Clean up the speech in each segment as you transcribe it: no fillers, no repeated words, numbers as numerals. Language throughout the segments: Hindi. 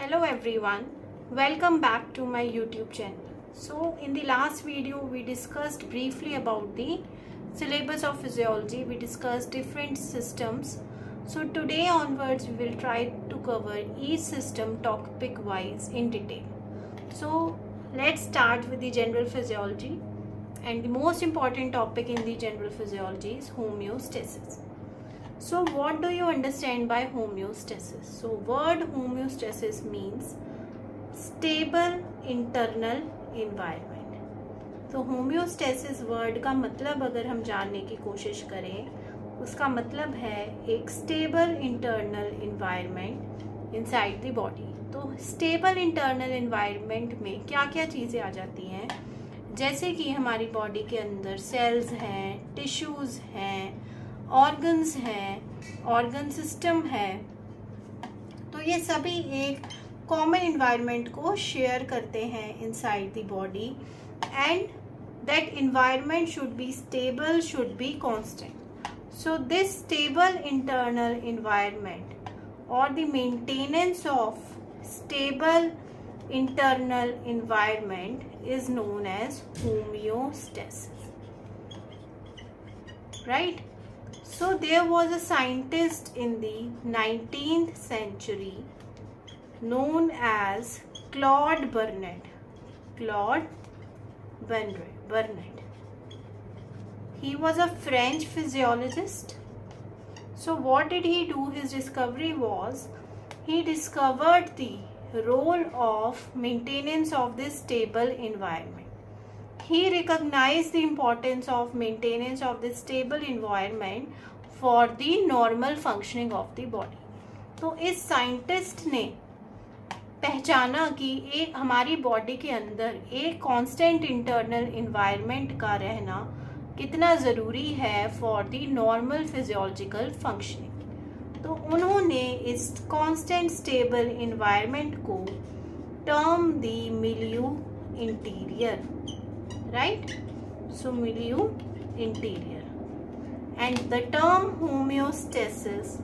Hello everyone, welcome back to my YouTube channel. So in the last video we discussed briefly about the syllabus of physiology. We discussed different systems. So today onwards we will try to cover each system topic wise in detail. So let's start with the general physiology, and the most important topic in the general physiology is homeostasis. So what do you understand by homeostasis? So word homeostasis means stable internal environment. तो homeostasis word का मतलब अगर हम जानने की कोशिश करें, उसका मतलब है एक stable internal environment inside the body. तो stable internal environment में क्या क्या चीज़ें आ जाती हैं, जैसे कि हमारी बॉडी के अंदर सेल्स हैं, टिश्यूज़ हैं, ऑर्गन्स हैं, ऑर्गन सिस्टम है, तो ये सभी एक कॉमन इन्वायरमेंट को शेयर करते हैं inside the body, and that environment should be stable, should be constant. So this stable internal environment और the maintenance of stable internal environment is known as homeostasis, right? So there was a scientist in the 19th century known as Claude Bernard. He was a French physiologist. So what did he do? His discovery was he discovered the role of maintenance of this stable environment. He recognized the importance of maintenance of this stable environment for the normal functioning of the body. तो इस साइंटिस्ट ने पहचाना कि एक हमारी बॉडी के अंदर एक कांस्टेंट इंटरनल एनवायरनमेंट का रहना कितना ज़रूरी है for the normal physiological functioning. तो उन्होंने इस कांस्टेंट स्टेबल इन्वायरमेंट को term the milieu interior, right? So milieu interior, and the term homeostasis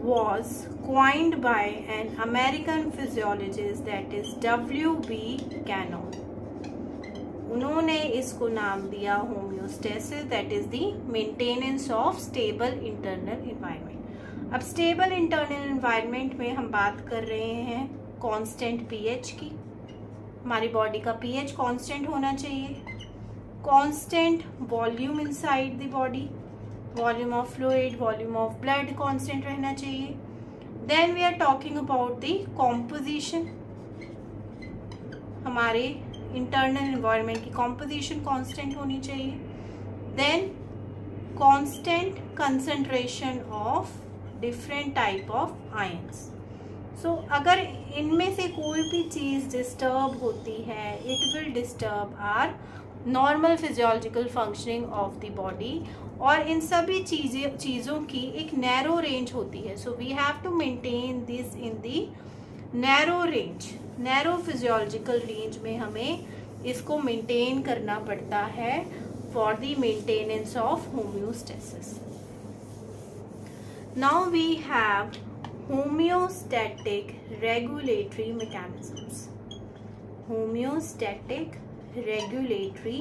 was coined by an American physiologist, that is W.B. Cannon. उन्होंने इसको नाम दिया homeostasis, that is the maintenance of stable internal environment. अब स्टेबल इंटरनल एनवायरनमेंट में हम बात कर रहे हैं कांस्टेंट पीएच की. हमारी बॉडी का पीएच कांस्टेंट होना चाहिए. Constant volume inside the body, volume of fluid, volume of blood constant रहना चाहिए. Then we are talking about the composition. हमारे इंटरनल एनवायरनमेंट की कॉम्पोजिशन कांस्टेंट होनी चाहिए. Then constant concentration of different type of ions. So अगर इनमें से कोई भी चीज़ डिस्टर्ब होती है, it will disturb our normal physiological functioning of the body. और इन सभी चीज़ों की एक नैरो रेंज होती है. So we have to maintain this in the narrow range. Narrow physiological range में हमें इसको मेंटेन करना पड़ता है for the maintenance of homeostasis. Now we have homeostatic regulatory mechanisms. Homeostatic regulatory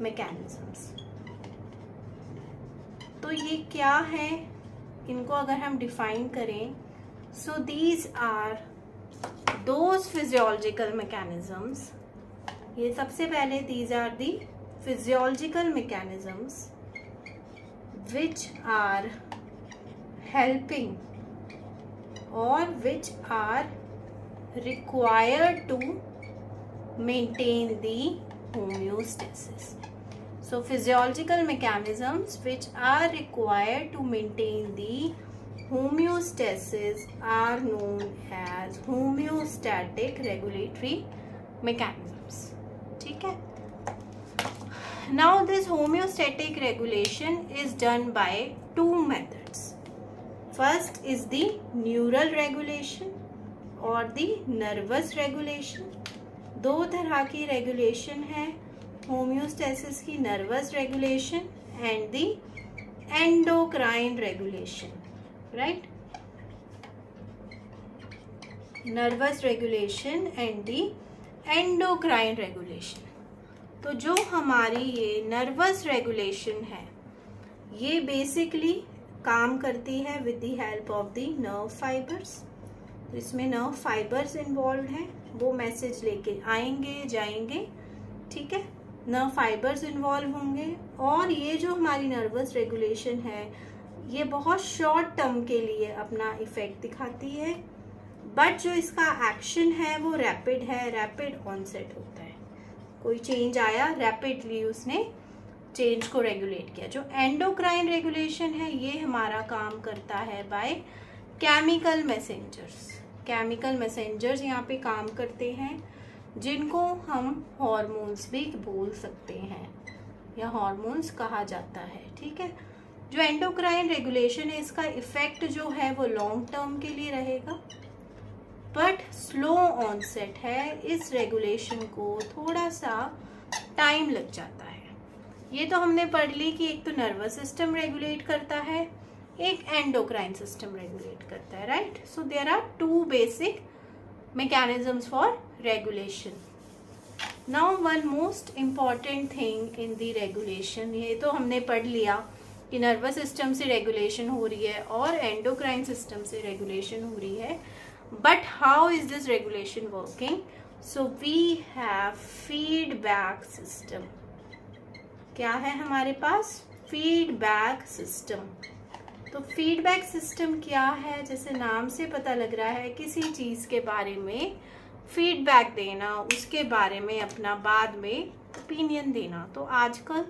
mechanisms, तो ये क्या है, इनको अगर हम डिफाइन करें, so these are those physiological mechanisms. ये सबसे पहले these are the physiological mechanisms which are helping और which are required to maintain the homeostasis. So physiological mechanisms which are required to maintain the homeostasis are known as homeostatic regulatory mechanisms. ठीक है? Now this homeostatic regulation is done by two methods. First is the neural regulation और the nervous regulation. दो तरह की रेगुलेशन है होम्योस्टेसिस की, nervous regulation and the endocrine regulation, right? Nervous regulation and the endocrine regulation. तो जो हमारी ये नर्वस रेगुलेशन है ये बेसिकली काम करती है with the help of the nerve fibres. तो इसमें नर्व फाइबर्स इन्वॉल्व हैं, वो मैसेज लेके आएंगे जाएंगे, ठीक है, नर्व फाइबर्स इन्वॉल्व होंगे। और ये जो हमारी नर्वस रेगुलेशन है ये बहुत शॉर्ट टर्म के लिए अपना इफेक्ट दिखाती है, बट जो इसका एक्शन है वो रैपिड है, रैपिड ऑनसेट होता है। कोई चेंज आया, रैपिडली उसने चेंज को रेगुलेट किया। जो एंडोक्राइन रेगुलेशन है ये हमारा काम करता है by chemical messengers. Chemical messengers यहाँ पे काम करते हैं जिनको हम हॉर्मोन्स भी बोल सकते हैं या हॉर्मोन्स कहा जाता है, ठीक है। जो एंडोक्राइन रेगुलेशन है इसका इफेक्ट जो है वो लॉन्ग टर्म के लिए रहेगा, बट स्लो ऑनसेट है। इस रेगुलेशन को थोड़ा सा टाइम लग जाता है। ये तो हमने पढ़ ली कि एक तो नर्वस सिस्टम रेगुलेट करता है, एक एंडोक्राइन सिस्टम रेगुलेट करता है, right. So there are two basic mechanisms for regulation. Now one most important thing in the regulation, ये तो हमने पढ़ लिया कि नर्वस सिस्टम से रेगुलेशन हो रही है और एंडोक्राइन सिस्टम से रेगुलेशन हो रही है, but how is this regulation working? So we have feedback system. क्या है हमारे पास? Feedback system. तो फीडबैक सिस्टम क्या है? जैसे नाम से पता लग रहा है किसी चीज के बारे में फीडबैक देना, उसके बारे में अपना बाद में ओपिनियन देना। तो आजकल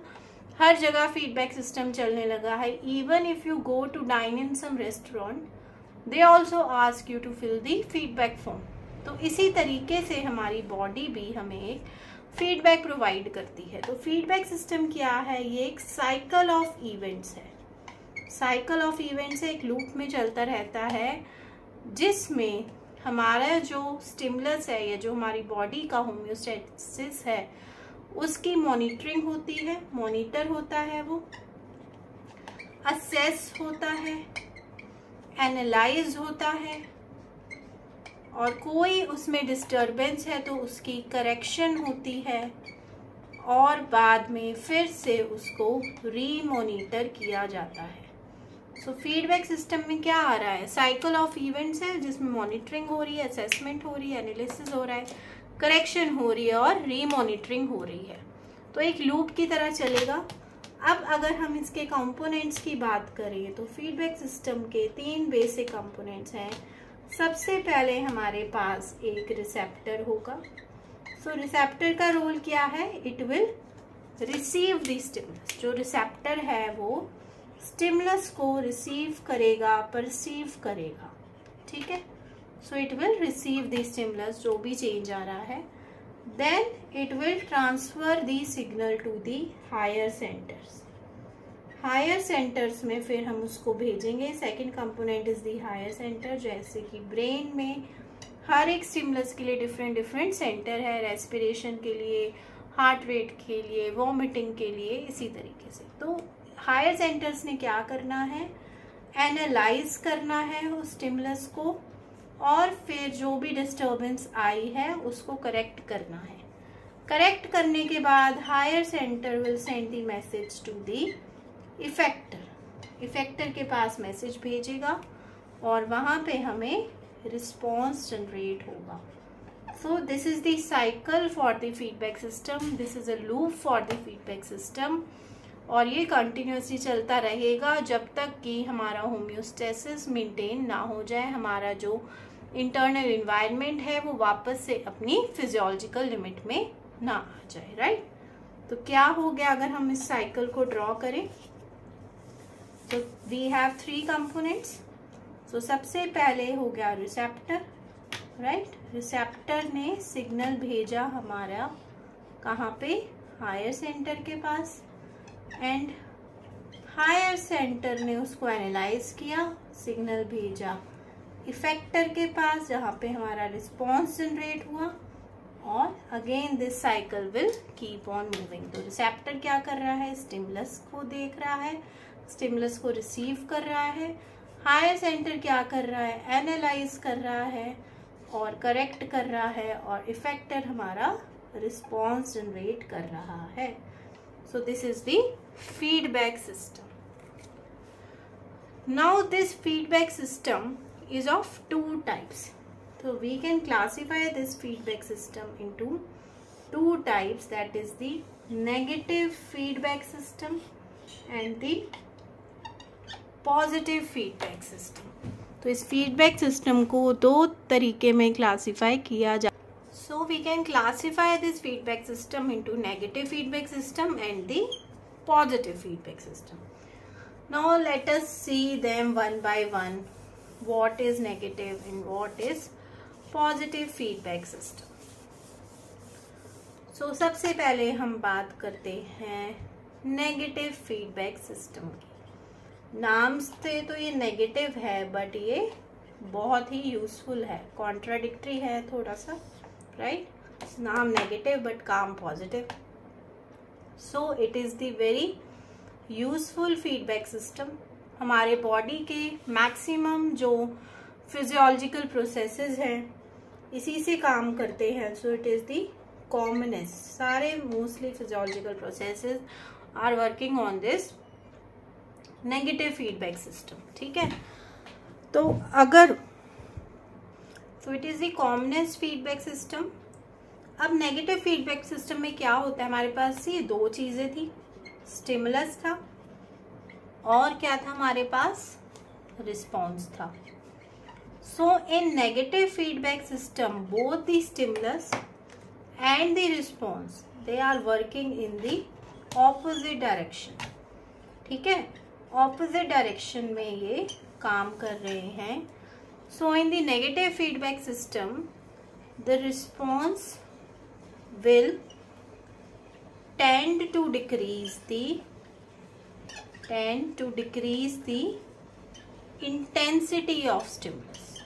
हर जगह फीडबैक सिस्टम चलने लगा है। Even if you go to dine in some restaurant they also ask you to fill the feedback form. तो इसी तरीके से हमारी बॉडी भी हमें एक फीडबैक प्रोवाइड करती है। तो फीडबैक सिस्टम क्या है? ये एक साइकिल ऑफ इवेंट्स है। साइकिल ऑफ इवेंट्स एक लूप में चलता रहता है जिसमें हमारा जो स्टिमुलस है या जो हमारी बॉडी का होम्योस्टेसिस है उसकी मॉनिटरिंग होती है, मॉनिटर होता है, वो असेस होता है, एनालाइज होता है, और कोई उसमें डिस्टरबेंस है तो उसकी करेक्शन होती है और बाद में फिर से उसको रीमॉनिटर किया जाता है। सो फीडबैक सिस्टम में क्या आ रहा है? साइकिल ऑफ इवेंट्स है जिसमें मॉनिटरिंग हो रही है, असेसमेंट हो रही है, एनालिसिस हो रहा है, करेक्शन हो रही है और रीमॉनिटरिंग हो रही है। तो एक लूप की तरह चलेगा। अब अगर हम इसके कंपोनेंट्स की बात करें तो फीडबैक सिस्टम के 3 बेसिक कंपोनेंट्स हैं। सबसे पहले हमारे पास एक रिसेप्टर होगा। सो रिसेप्टर का रोल क्या है? It will receive the stimulus. जो रिसेप्टर है वो स्टिमुलस को रिसीव करेगा, परसीव करेगा, ठीक है। So it will receive the stimulus, जो भी चेंज आ रहा है, then it will transfer the signal to the higher centres. Higher centres में फिर हम उसको भेजेंगे। Second component is the higher centre. जैसे कि ब्रेन में हर एक स्टिमुलस के लिए डिफरेंट डिफरेंट सेंटर है, रेस्पिरेशन के लिए, हार्ट रेट के लिए, वॉमिटिंग के लिए, इसी तरीके से। तो हायर सेंटर्स ने क्या करना है? एनालाइज करना है उस स्टिमुलस को और फिर जो भी डिस्टर्बेंस आई है उसको करेक्ट करना है। करेक्ट करने के बाद higher centre will send the message to the effector. Effector के पास मैसेज भेजेगा और वहां पे हमें रिस्पॉन्स जनरेट होगा। सो this is the cycle for the feedback system. This is a loop for the feedback system और ये कंटिन्यूसली चलता रहेगा जब तक कि हमारा होम्योस्टेसिस मेंटेन ना हो जाए, हमारा जो इंटरनल एनवायरनमेंट है वो वापस से अपनी फिजियोलॉजिकल लिमिट में ना आ जाए, राइट। तो क्या हो गया अगर हम इस साइकिल को ड्रॉ करें? तो वी हैव 3 कंपोनेंट्स। तो सबसे पहले हो गया रिसेप्टर, राइट। रिसेप्टर ने सिग्नल भेजा हमारा कहाँ पे? हायर सेंटर के पास, एंड हायर सेंटर ने उसको एनालाइज किया, सिग्नल भेजा इफेक्टर के पास जहाँ पे हमारा रिस्पॉन्स जनरेट हुआ, और again this cycle will keep on moving. तो रिसेप्टर क्या कर रहा है? स्टिमुलस को देख रहा है, स्टिमुलस को रिसीव कर रहा है। हायर सेंटर क्या कर रहा है? एनालाइज कर रहा है और करेक्ट कर रहा है और इफेक्टर हमारा रिस्पॉन्स जनरेट कर रहा है. सो this is the feedback system. Now this feedback system is of two types. So we can classify this feedback system into two types, that is the negative feedback system and the positive feedback system. तो इस feedback system को दो तरीके में classify किया जा. So we can classify this feedback system into negative feedback system and the positive feedback system. Now let us see them one by one. What is negative and what is positive feedback system. So सबसे पहले हम बात करते हैं नेगेटिव फीडबैक सिस्टम की. नाम से तो ये नेगेटिव है बट ये बहुत ही यूजफुल है. कॉन्ट्राडिक्टरी है थोड़ा सा, राइट? नाम नेगेटिव बट काम positive. So it is the very useful feedback system. हमारे बॉडी के मैक्सिमम जो फिजियोलॉजिकल प्रोसेसेस हैं इसी से काम करते हैं. So it is the commonest. सारे mostly physiological processes are working on this negative feedback system. ठीक है, तो अगर so it is the commonest feedback system. अब नेगेटिव फीडबैक सिस्टम में क्या होता है, हमारे पास ये दो चीज़ें थी. स्टिमुलस था और क्या था हमारे पास, रिस्पॉन्स था. So in negative feedback system both the stimulus and the response they are working in the opposite direction. ठीक है, ऑपोजिट डायरेक्शन में ये काम कर रहे हैं. So in the negative feedback system the response will tend to decrease the intensity of stimulus.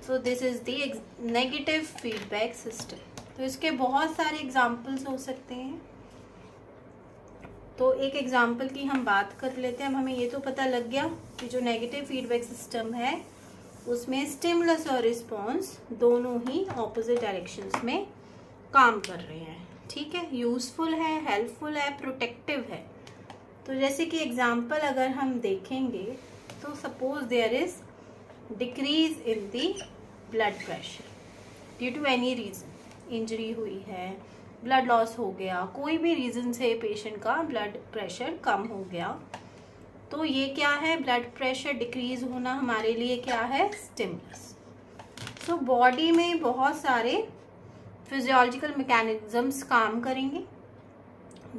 So this is the negative feedback system. तो इसके बहुत सारे एग्जाम्पल्स हो सकते हैं. तो एक एग्जाम्पल की हम बात कर लेते हैं. अब हमें ये तो पता लग गया कि जो नेगेटिव फीडबैक सिस्टम है उसमें स्टिमुलस और रिस्पॉन्स दोनों ही ऑपोजिट डायरेक्शंस में काम कर रहे हैं. ठीक है, यूजफुल है, हेल्पफुल है, प्रोटेक्टिव है. तो जैसे कि एग्जाम्पल अगर हम देखेंगे तो suppose there is decrease in the blood pressure due to any reason. Injury हुई है, ब्लड लॉस हो गया, कोई भी रीजन से पेशेंट का ब्लड प्रेशर कम हो गया. तो ये क्या है, ब्लड प्रेशर डिक्रीज होना हमारे लिए क्या है, स्टिमुलस. सो बॉडी में बहुत सारे फिजियोलॉजिकल मैकेनिज्म्स काम करेंगे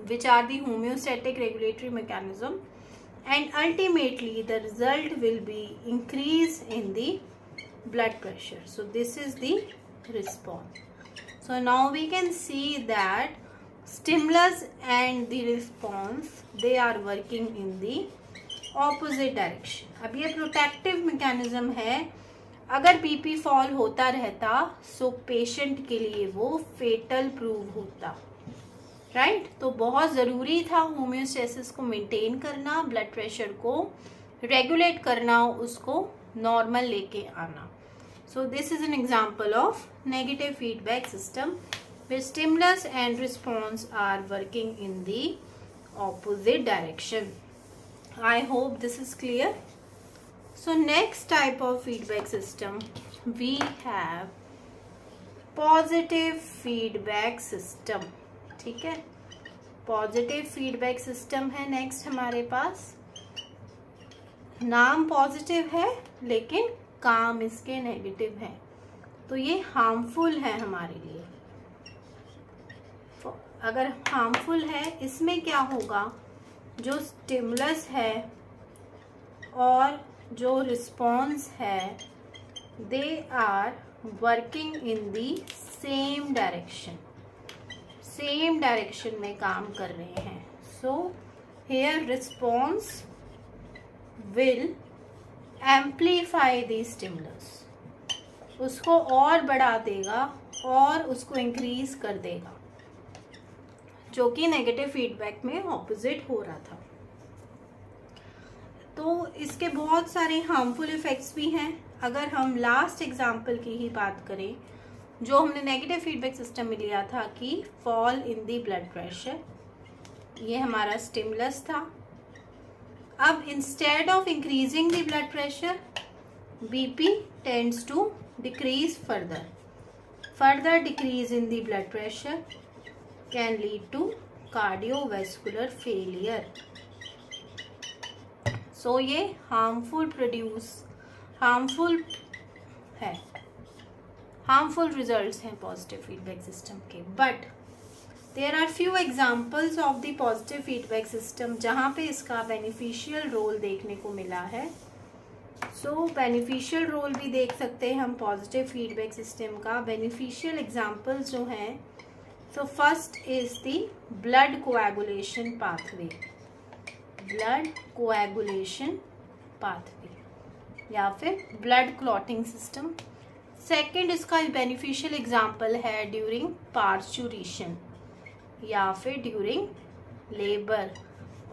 which are the homeostatic regulatory mechanism, and ultimately the result will be increase in the blood pressure. So this is the response. So now we can see that stimulus and the response they are working in the opposite direction. अब ये protective mechanism है. अगर बीपी फॉल होता रहता सो पेशेंट के लिए वो फेटल प्रूव होता, राइट? तो बहुत ज़रूरी था होम्योस्टेसिस को मेंटेन करना, ब्लड प्रेशर को रेगुलेट करना, उसको नॉर्मल लेके आना. सो this is an example of negative feedback system where stimulus and response are working in the opposite direction. I hope this is clear. So next type of feedback system we have positive feedback system. ठीक है, पॉजिटिव फीडबैक सिस्टम है नेक्स्ट हमारे पास. नाम पॉजिटिव है लेकिन काम इसके नेगेटिव है, तो ये हार्मफुल है हमारे लिए. अगर हार्मफुल है, इसमें क्या होगा, जो स्टिमुलस है और जो रिस्पॉन्स है they are working in the same direction. Same direction में काम कर रहे हैं. So here response will amplify the stimulus. उसको और बढ़ा देगा और उसको इंक्रीज कर देगा, जो कि नेगेटिव फीडबैक में ऑपोजिट हो रहा था. तो इसके बहुत सारे हार्मफुल इफेक्ट्स भी हैं. अगर हम लास्ट एग्जाम्पल की ही बात करें, जो हमने नेगेटिव फीडबैक सिस्टम में लिया था कि fall in the blood pressure, ये हमारा स्टिमुलस था। अब instead of increasing the blood pressure, BP tends to decrease further. Further decrease in the blood pressure can lead to cardiovascular failure. So ये हार्मफुल है, हार्मफुल रिजल्ट्स हैं पॉजिटिव फीडबैक सिस्टम के। But there are few examples of the positive feedback system जहाँ पे इसका बेनिफिशियल रोल देखने को मिला है। सो बेनिफिशियल रोल भी देख सकते हैं हम पॉजिटिव फीडबैक सिस्टम का। बेनिफिशियल एग्जाम्पल्स जो हैं, so first is the blood coagulation pathway, blood coagulation pathway या फिर ब्लड क्लॉटिंग सिस्टम। सेकेंड इसका बेनिफिशियल एग्जाम्पल है ड्यूरिंग पार्चुरेशन या फिर ड्यूरिंग लेबर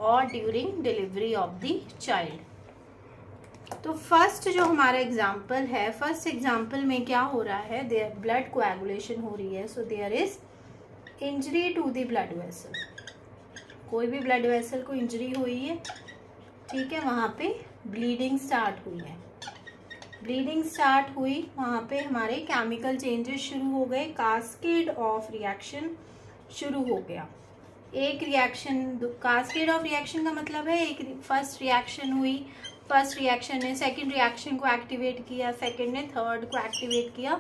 और during delivery of the child. तो फर्स्ट जो हमारा एग्जाम्पल है, फर्स्ट एग्जाम्पल में क्या हो रहा है, देयर ब्लड कोएगुलेशन हो रही है। So there is injury to the blood vessel, कोई भी ब्लड वेसल को इंजरी हुई है, ठीक है, वहाँ पे ब्लीडिंग स्टार्ट हुई है। ब्लीडिंग स्टार्ट हुई, वहाँ पे हमारे केमिकल चेंजेस शुरू हो गए, कास्केड ऑफ रिएक्शन शुरू हो गया। एक रिएक्शन, कास्केड ऑफ रिएक्शन का मतलब है एक फर्स्ट रिएक्शन हुई, फर्स्ट रिएक्शन ने सेकंड रिएक्शन को एक्टिवेट किया, सेकंड ने थर्ड को एक्टिवेट किया,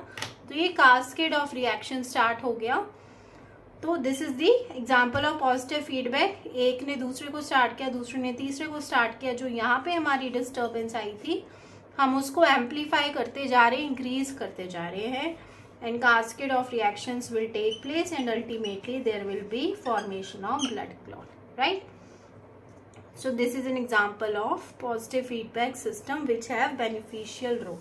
तो ये कास्केड ऑफ रिएक्शन स्टार्ट हो गया। तो this is the example of positive feedback. एक ने दूसरे को स्टार्ट किया, दूसरे ने तीसरे को स्टार्ट किया। जो यहाँ पे हमारी डिस्टर्बेंस आई थी, हम उसको एम्पलीफाई करते जा रहे हैं, इंक्रीज करते जा रहे हैं, and cascade of reactions will take place and ultimately there will be formation of blood clot, right. So this is an example of positive feedback system which have beneficial role.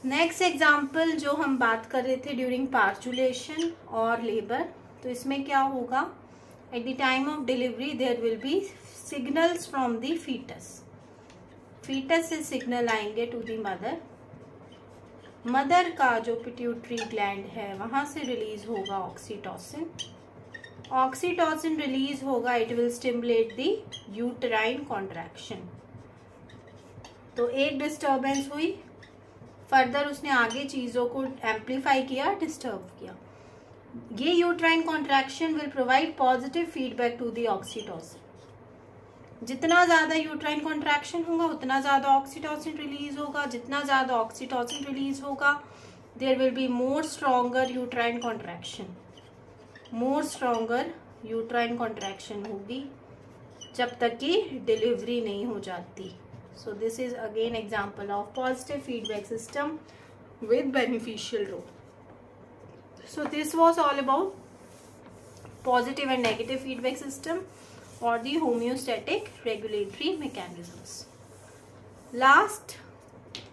Next example जो हम बात कर रहे थे ड्यूरिंग पार्चुलेशन और लेबर, तो इसमें क्या होगा, at the time of delivery there will be signals from the foetus. Foetus से सिग्नल आएंगे टू द मदर। मदर का जो पिट्यूटरी ग्लैंड है वहां से रिलीज होगा ऑक्सीटोसिन। ऑक्सीटोसिन रिलीज होगा, it will stimulate the uterine contraction. तो एक डिस्टर्बेंस हुई, फर्दर उसने आगे चीजों को एम्पलीफाई किया, डिस्टर्ब किया। ये uterine contraction will provide positive feedback to the oxytocin. जितना ज्यादा यूट्राइन कॉन्ट्रैक्शन होगा उतना ज्यादा ऑक्सीटोसिन रिलीज होगा। जितना ज्यादा ऑक्सीटोसिन रिलीज होगा, there will be more stronger uterine contraction, more stronger uterine contraction होगी जब तक कि डिलीवरी नहीं हो जाती। So this is again example of positive feedback system with beneficial role. So this was all about positive and negative feedback system or the homeostatic regulatory mechanisms. Last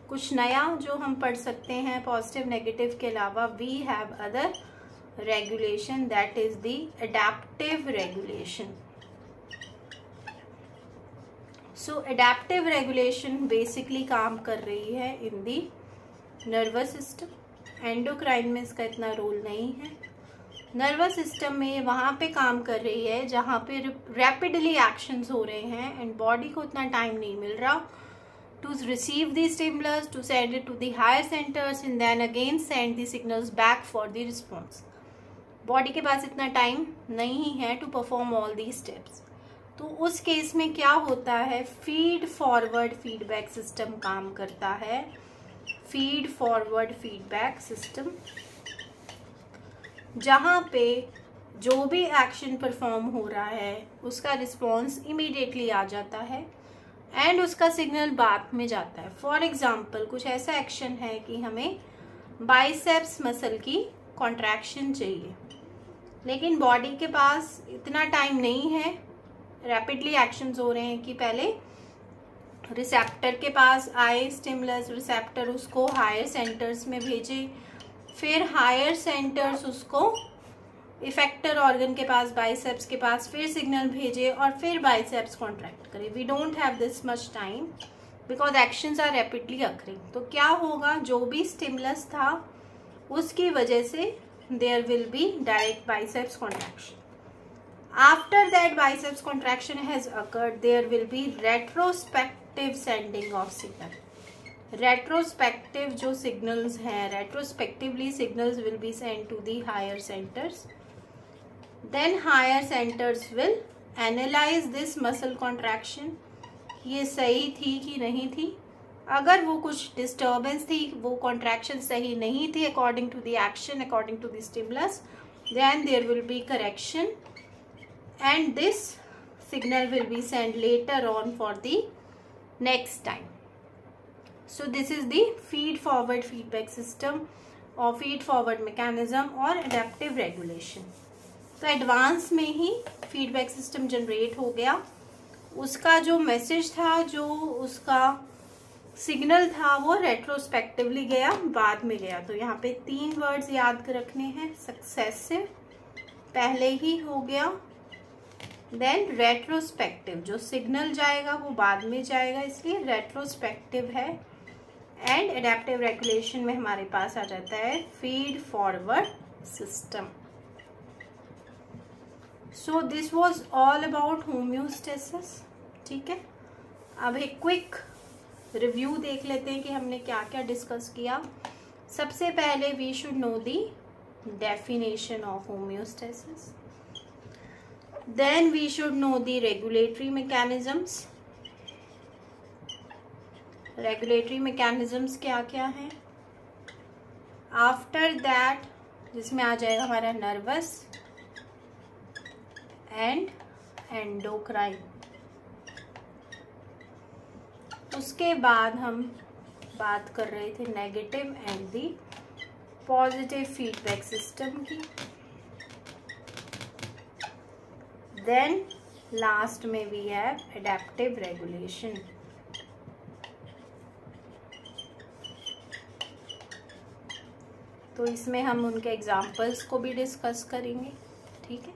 कुछ नया जो हम पढ़ सकते हैं positive negative के अलावा, we have other regulation, that is the adaptive regulation. So adaptive regulation basically काम कर रही है इन दी नर्वस सिस्टम। एंडोक्राइन में इसका इतना रोल नहीं है। नर्वस सिस्टम में वहाँ पे काम कर रही है जहाँ पे रैपिडली एक्शंस हो रहे हैं एंड बॉडी को इतना टाइम नहीं मिल रहा to receive the stimulus, to send it to the higher centres and then again send the signals back for the response. Body के पास इतना टाइम नहीं है to perform all the steps. तो उस केस में क्या होता है, फीड फॉरवर्ड फीडबैक सिस्टम काम करता है। फीड फॉरवर्ड फीडबैक सिस्टम, जहाँ पे जो भी एक्शन परफॉर्म हो रहा है उसका रिस्पॉन्स इमीडिएटली आ जाता है एंड उसका सिग्नल बाद में जाता है। फॉर एग्जाम्पल कुछ ऐसा एक्शन है कि हमें बाइसेप्स मसल की कॉन्ट्रैक्शन चाहिए, लेकिन बॉडी के पास इतना टाइम नहीं है, रैपिडली एक्शंस हो रहे हैं कि पहले रिसेप्टर के पास आए स्टिमुलस, रिसेप्टर उसको हायर सेंटर्स में भेजे, फिर हायर सेंटर्स उसको इफेक्टर ऑर्गन के पास, बाइसेप्स के पास फिर सिग्नल भेजे और फिर बाइसेप्स कॉन्ट्रैक्ट करे। We don't have this much time because actions are rapidly occurring. तो क्या होगा, जो भी स्टिमुलस था उसकी वजह से there will be direct biceps contraction. After that biceps contraction has occurred, there will be retrospective sending of signal. Retrospective जो सिग्नल्स हैं, retrospectively signals will be send to the higher centres, then higher centres will analyse this muscle contraction, ये सही थी कि नहीं थी। अगर वो कुछ डिस्टर्बेंस थी, वो कॉन्ट्रैक्शन सही नहीं थी according to the action, according to the stimulus, then there will be correction and this signal will be send later on for the next time. So this is the feed forward feedback system और फीड फॉरवर्ड मैकेनिज्म और एडेप्टिव रेगुलेशन। तो एडवांस में ही फीडबैक सिस्टम जनरेट हो गया, उसका जो मैसेज था, जो उसका सिग्नल था, वो रेट्रोस्पेक्टिवली गया, बाद में गया। तो यहाँ पे 3 वर्ड्स याद रखने हैं, सक्सेसिव पहले ही हो गया, देन रेट्रोस्पेक्टिव जो सिग्नल जाएगा वो बाद में जाएगा, इसलिए रेट्रोस्पेक्टिव है, एंड एडेप्टिव रेगुलेशन में हमारे पास आ जाता है feed forward system. So this was all about homeostasis. ठीक है, अब एक क्विक रिव्यू देख लेते हैं कि हमने क्या क्या डिस्कस किया। सबसे पहले we should know the definition of homeostasis, then we should know the regulatory mechanisms. Regulatory mechanisms क्या क्या हैं। आफ्टर दैट जिसमें आ जाएगा हमारा नर्वस एंड एंडोक्राइन। उसके बाद हम बात कर रहे थे negative and the positive feedback system की। देन लास्ट में वी हैव एडेप्टिव रेगुलेशन। तो इसमें हम उनके एग्जाम्पल्स को भी डिस्कस करेंगे। ठीक है,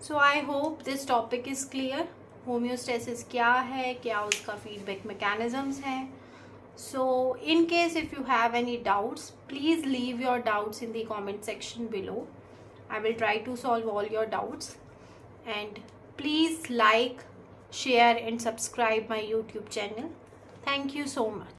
so I hope this topic is clear. Homeostasis क्या है, क्या उसका फीडबैक मैकेनिज्म्स हैं। So in case if you have any doubts, please leave your doubts in the comment section below. I will try to solve all your doubts, and please like, share and subscribe my YouTube channel. Thank you so much.